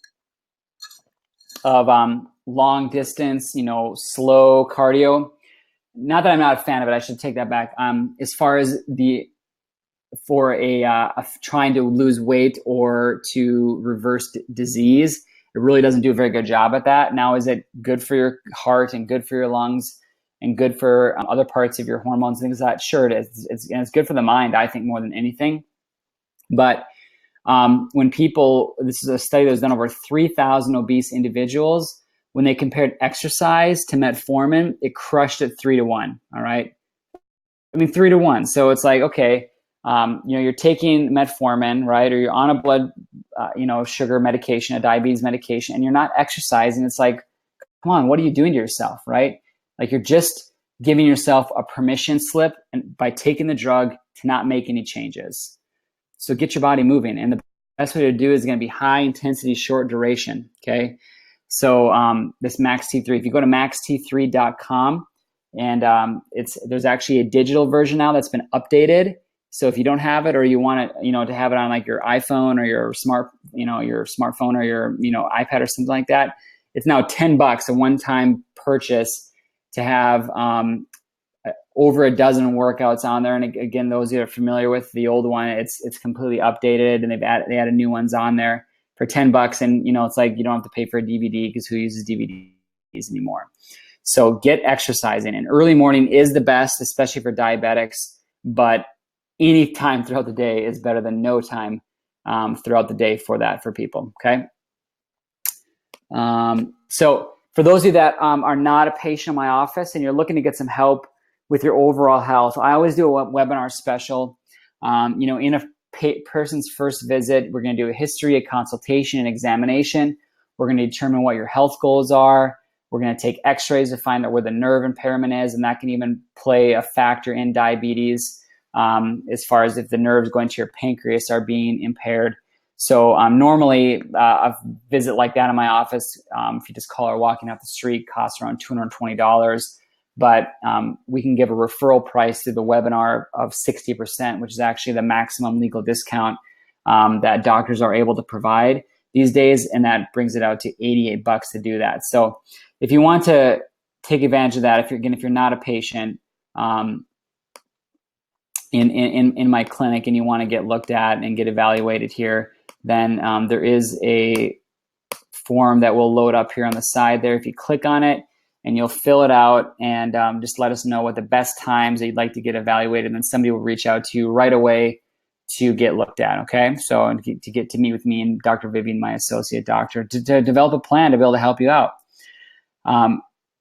[SPEAKER 1] of long distance, slow cardio. Not that I'm not a fan of it, I should take that back. As far as trying to lose weight or to reverse disease, it really doesn't do a very good job at that. Now, is it good for your heart and good for your lungs and good for other parts of your hormones and things like that? Sure, it is. It's good for the mind, I think, more than anything. But this is a study that was done over 3,000 obese individuals. When they compared exercise to metformin, it crushed it 3-1. All right. 3-1. So it's like, okay, you're taking metformin, right? Or you're on a blood, sugar medication, a diabetes medication, and you're not exercising. It's like, come on, what are you doing to yourself, right? Like, you're just giving yourself a permission slip and by taking the drug to not make any changes. So get your body moving. And the best way to do it is going to be high intensity, short duration. Okay. So this Max T3, if you go to maxt3.com, and there's actually a digital version now that's been updated. So if you don't have it, or you want it, to have it on like your iPhone or your smartphone or your, iPad or something like that, it's now $10, a one-time purchase to have over a dozen workouts on there. And again, those that are familiar with the old one, it's completely updated, and they added new ones on there for $10. And it's like you don't have to pay for a DVD, because who uses DVDs anymore? So get exercising, and early morning is the best, especially for diabetics, but any time throughout the day is better than no time throughout the day for people. Okay. So for those of you that are not a patient in my office and you're looking to get some help with your overall health, I always do a webinar special. In a person's first visit, we're going to do a history, a consultation, an examination. We're going to determine what your health goals are. We're going to take x-rays to find out where the nerve impairment is, and that can even play a factor in diabetes, as far as if the nerves going to your pancreas are being impaired. So normally a visit like that in my office, if you just call or walking off the street, costs around $220. But we can give a referral price through the webinar of 60%, which is actually the maximum legal discount that doctors are able to provide these days. And that brings it out to $88 to do that. So if you want to take advantage of that, if you're not a patient in my clinic and you want to get looked at and get evaluated here, then there is a form that will load up here on the side there. If you click on it, and you'll fill it out, and just let us know what the best times that you'd like to get evaluated, and then somebody will reach out to you right away to get looked at, okay? So to get to meet with me and Dr. Vivian, my associate doctor, to develop a plan to be able to help you out.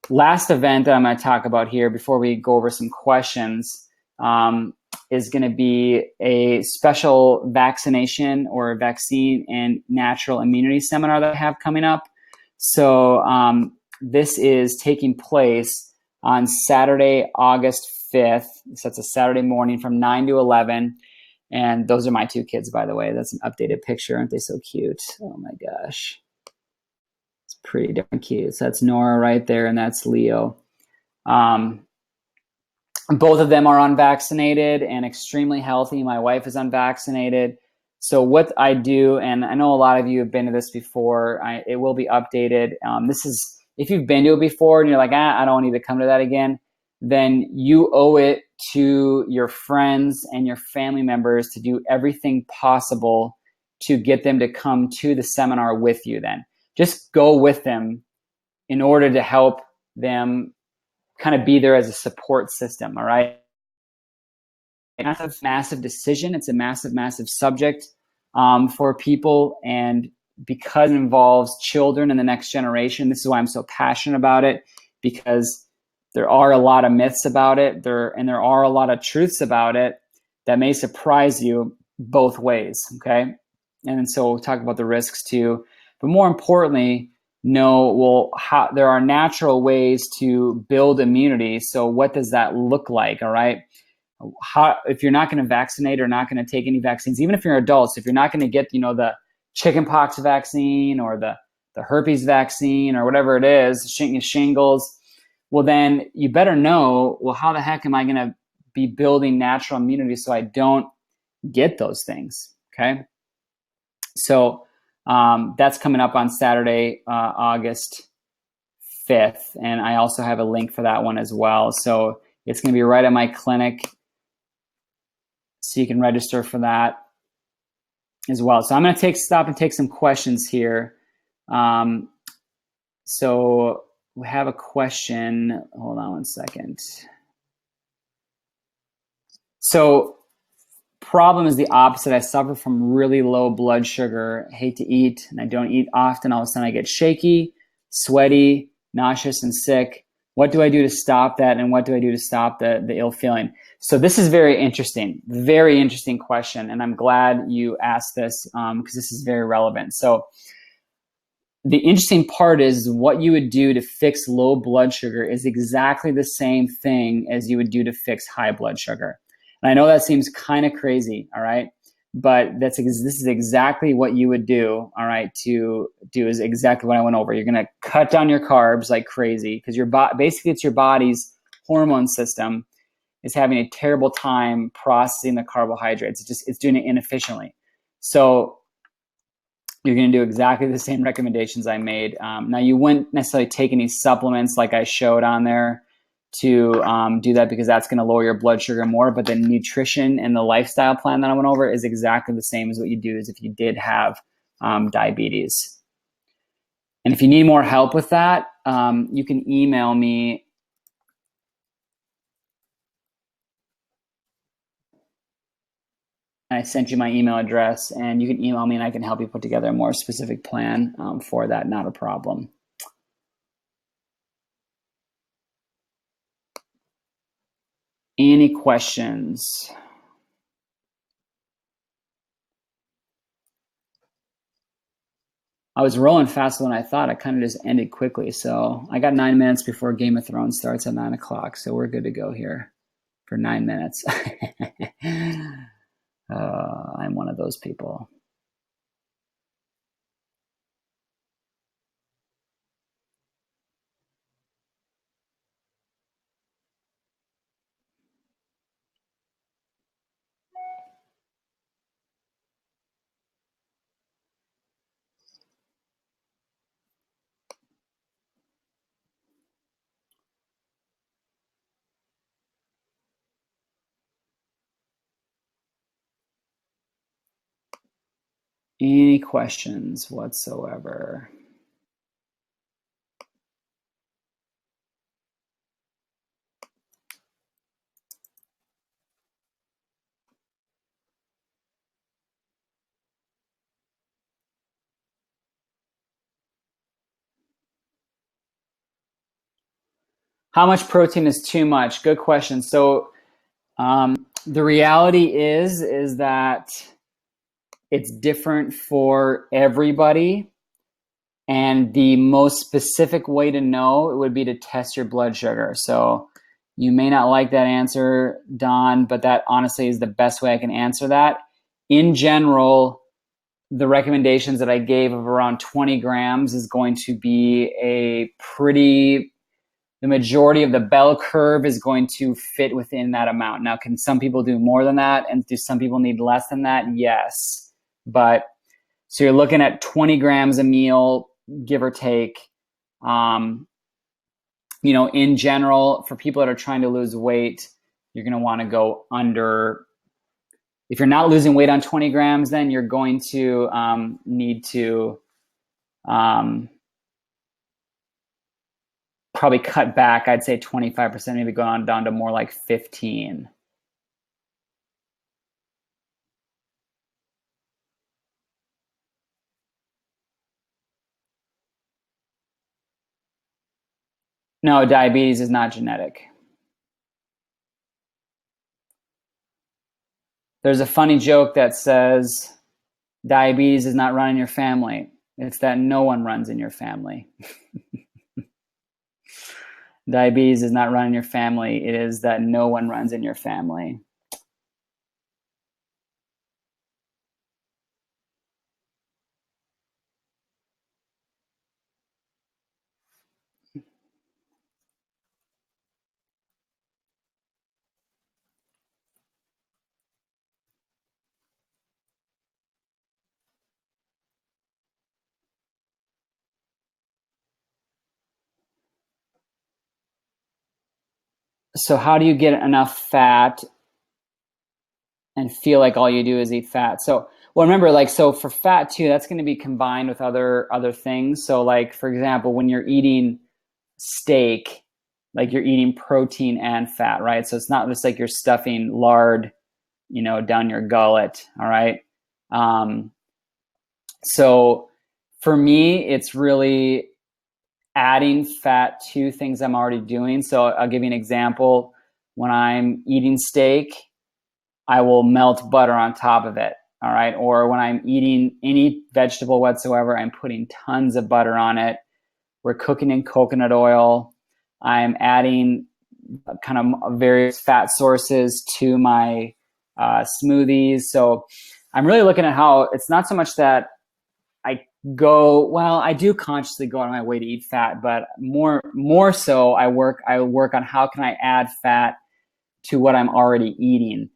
[SPEAKER 1] Last event that I'm going to talk about here before we go over some questions is going to be a special vaccination or vaccine and natural immunity seminar that I have coming up. So this is taking place on Saturday, August 5th. So it's a Saturday morning from 9 to 11. And those are my two kids, by the way. That's an updated picture. Aren't they so cute? Oh my gosh. It's pretty darn cute. So that's Nora right there, and that's Leo. Both of them are unvaccinated and extremely healthy. My wife is unvaccinated. So what I do, and I know a lot of you have been to this before, it will be updated. This is, if you've been to it before and you're like, I don't need to come to that again, then you owe it to your friends and your family members to do everything possible to get them to come to the seminar with you then. Just go with them in order to help them kind of be there as a support system, all right? It's a massive decision. It's a massive, massive subject for people, and because it involves children and the next generation, this is why I'm so passionate about it, because there are a lot of myths about it, and there are a lot of truths about it that may surprise you both ways, okay? And so we'll talk about the risks too. But more importantly, how there are natural ways to build immunity. So what does that look like, all right? If you're not going to vaccinate or not going to take any vaccines, even if you're adults, if you're not going to get, the chickenpox vaccine or the herpes vaccine or whatever it is, shingles, well, then you better know, well, how the heck am I going to be building natural immunity so I don't get those things, okay? So that's coming up on Saturday, August 5th, and I also have a link for that one as well. So it's going to be right at my clinic, so you can register for that as well. So I'm going to stop and take some questions here. So we have a question. Hold on one second. So problem is the opposite. I suffer from really low blood sugar, hate to eat, and I don't eat often. All of a sudden I get shaky, sweaty, nauseous, and sick. What do I do to stop that? And what do I do to stop the ill feeling? So this is very interesting question. And I'm glad you asked this because this is very relevant. So the interesting part is what you would do to fix low blood sugar is exactly the same thing as you would do to fix high blood sugar. And I know that seems kind of crazy, all right? But this is exactly what you would do, all right, to do is exactly what I went over. You're going to cut down your carbs like crazy because basically it's your body's hormone system is having a terrible time processing the carbohydrates. It's doing it inefficiently. So you're going to do exactly the same recommendations I made. Now, you wouldn't necessarily take any supplements like I showed on there. to do that, because that's going to lower your blood sugar more. But the nutrition and the lifestyle plan that I went over is exactly the same as what you do as if you did have diabetes. And if you need more help with that, you can email me. I sent you my email address, and you can email me and I can help you put together a more specific plan for that. Not a problem. Any questions? I was rolling faster than I thought. I kind of just ended quickly. So I got 9 minutes before Game of Thrones starts at 9 o'clock. So we're good to go here for 9 minutes. I'm one of those people. Any questions whatsoever? How much protein is too much? Good question. So the reality is that it's different for everybody. And the most specific way to know it would be to test your blood sugar. So you may not like that answer, Don, but that honestly is the best way I can answer that. In general, the recommendations that I gave of around 20 grams is going to be the majority of the bell curve is going to fit within that amount. Now, can some people do more than that? And do some people need less than that? Yes. But so you're looking at 20 grams a meal, give or take. In general, for people that are trying to lose weight, you're going to want to go under. If you're not losing weight on 20 grams, then you're going to need to probably cut back. I'd say 25%, maybe go on down to more like 15. No, diabetes is not genetic. There's a funny joke that says diabetes is not run in your family. It's that no one runs in your family. Diabetes is not run in your family. It is that no one runs in your family. So how do you get enough fat and feel like all you do is eat fat? So, well, remember, so for fat too, that's going to be combined with other things. So like, for example, when you're eating steak, like you're eating protein and fat, right? So it's not just like you're stuffing lard, down your gullet. All right. So for me, it's really adding fat to things I'm already doing. So I'll give you an example. When I'm eating steak, I will melt butter on top of it. All right. Or when I'm eating any vegetable whatsoever, I'm putting tons of butter on it. We're cooking in coconut oil. I'm adding kind of various fat sources to my smoothies. So I'm really looking at how it's not so much that I do consciously go out of my way to eat fat, but more so I work on how can I add fat to what I'm already eating.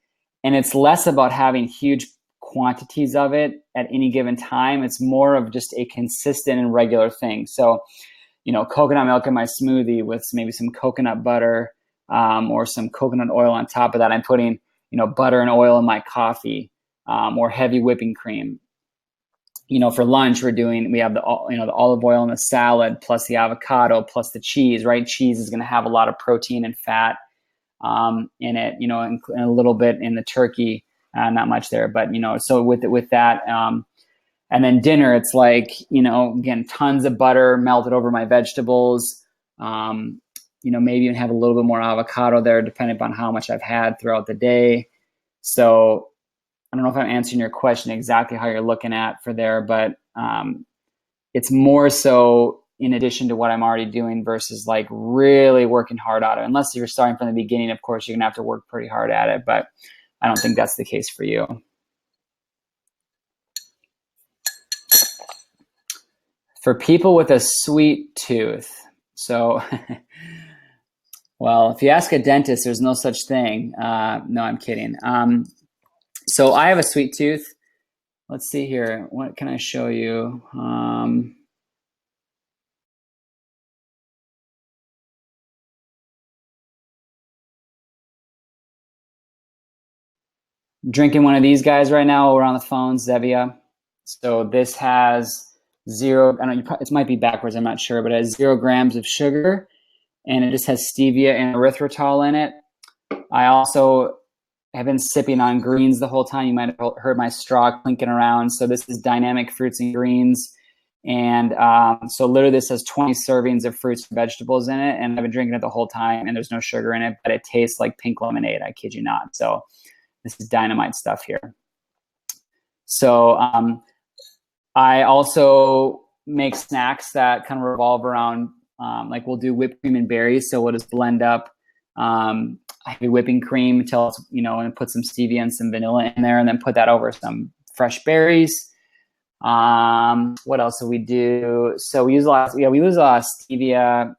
[SPEAKER 1] And it's less about having huge quantities of it at any given time. It's more of just a consistent and regular thing. So, coconut milk in my smoothie with maybe some coconut butter, or some coconut oil on top of that. I'm putting, butter and oil in my coffee, or heavy whipping cream. For lunch, we have the olive oil in the salad, plus the avocado, plus the cheese, right? Cheese is going to have a lot of protein and fat in it, and a little bit in the turkey, not much there, but, so with that, and then dinner, it's like, again, tons of butter melted over my vegetables, maybe even have a little bit more avocado there, depending upon how much I've had throughout the day. So I don't know if I'm answering your question exactly how you're looking at for there, but it's more so in addition to what I'm already doing versus like really working hard at it. Unless you're starting from the beginning, of course, you're gonna have to work pretty hard at it, but I don't think that's the case for you. For people with a sweet tooth, so, well, if you ask a dentist, there's no such thing. No, I'm kidding. So I have a sweet tooth. Let's see here. What can I show you? Drinking one of these guys right now. We're on the phone, Zevia. So this has zero, I don't know, it might be backwards, I'm not sure, but it has 0 grams of sugar, and it just has stevia and erythritol in it. I also have been sipping on greens the whole time. You might have heard my straw clinking around. So this is dynamic fruits and greens. And so literally this has 20 servings of fruits and vegetables in it. And I've been drinking it the whole time, and there's no sugar in it, but it tastes like pink lemonade. I kid you not. So this is dynamite stuff here. So I also make snacks that kind of revolve around, like we'll do whipped cream and berries. So we'll just blend up heavy whipping cream until it's, and put some stevia and some vanilla in there, and then put that over some fresh berries. What else do we do? So we use a lot of stevia,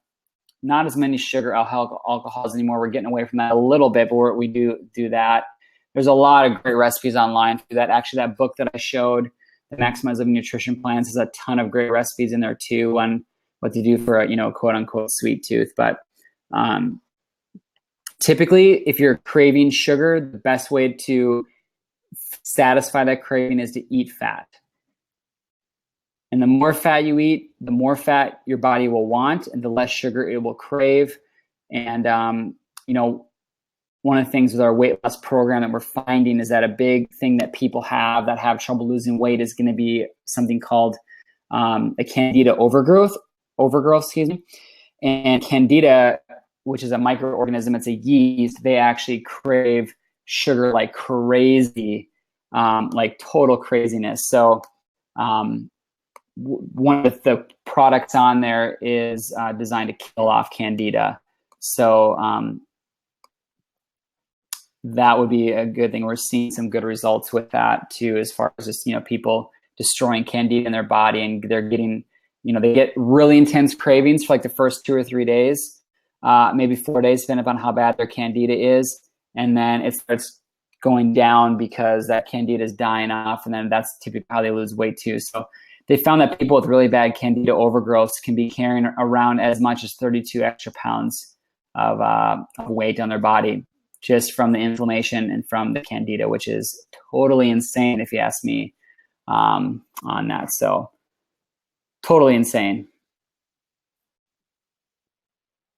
[SPEAKER 1] not as many sugar alcohols anymore. We're getting away from that a little bit, but we do that. There's a lot of great recipes online for that. Actually, that book that I showed, the Maximize Living Nutrition Plans, has a ton of great recipes in there too on what to do for a, quote unquote sweet tooth. But typically, if you're craving sugar, the best way to satisfy that craving is to eat fat. And the more fat you eat, the more fat your body will want, and the less sugar it will crave. And one of the things with our weight loss program that we're finding is that a big thing that people that have trouble losing weight is going to be something called a candida overgrowth, And candida, which is a microorganism, it's a yeast, they actually crave sugar like crazy, like total craziness. So one of the products on there is designed to kill off candida. So that would be a good thing. We're seeing some good results with that too, as far as just, people destroying candida in their body, and they're getting, they get really intense cravings for like the first 2 or 3 days, maybe 4 days, depending upon how bad their candida is. And then it starts going down because that candida is dying off. And then that's typically how they lose weight too. So they found that people with really bad candida overgrowths can be carrying around as much as 32 extra pounds of weight on their body, just from the inflammation and from the candida, which is totally insane if you ask me on that. So totally insane.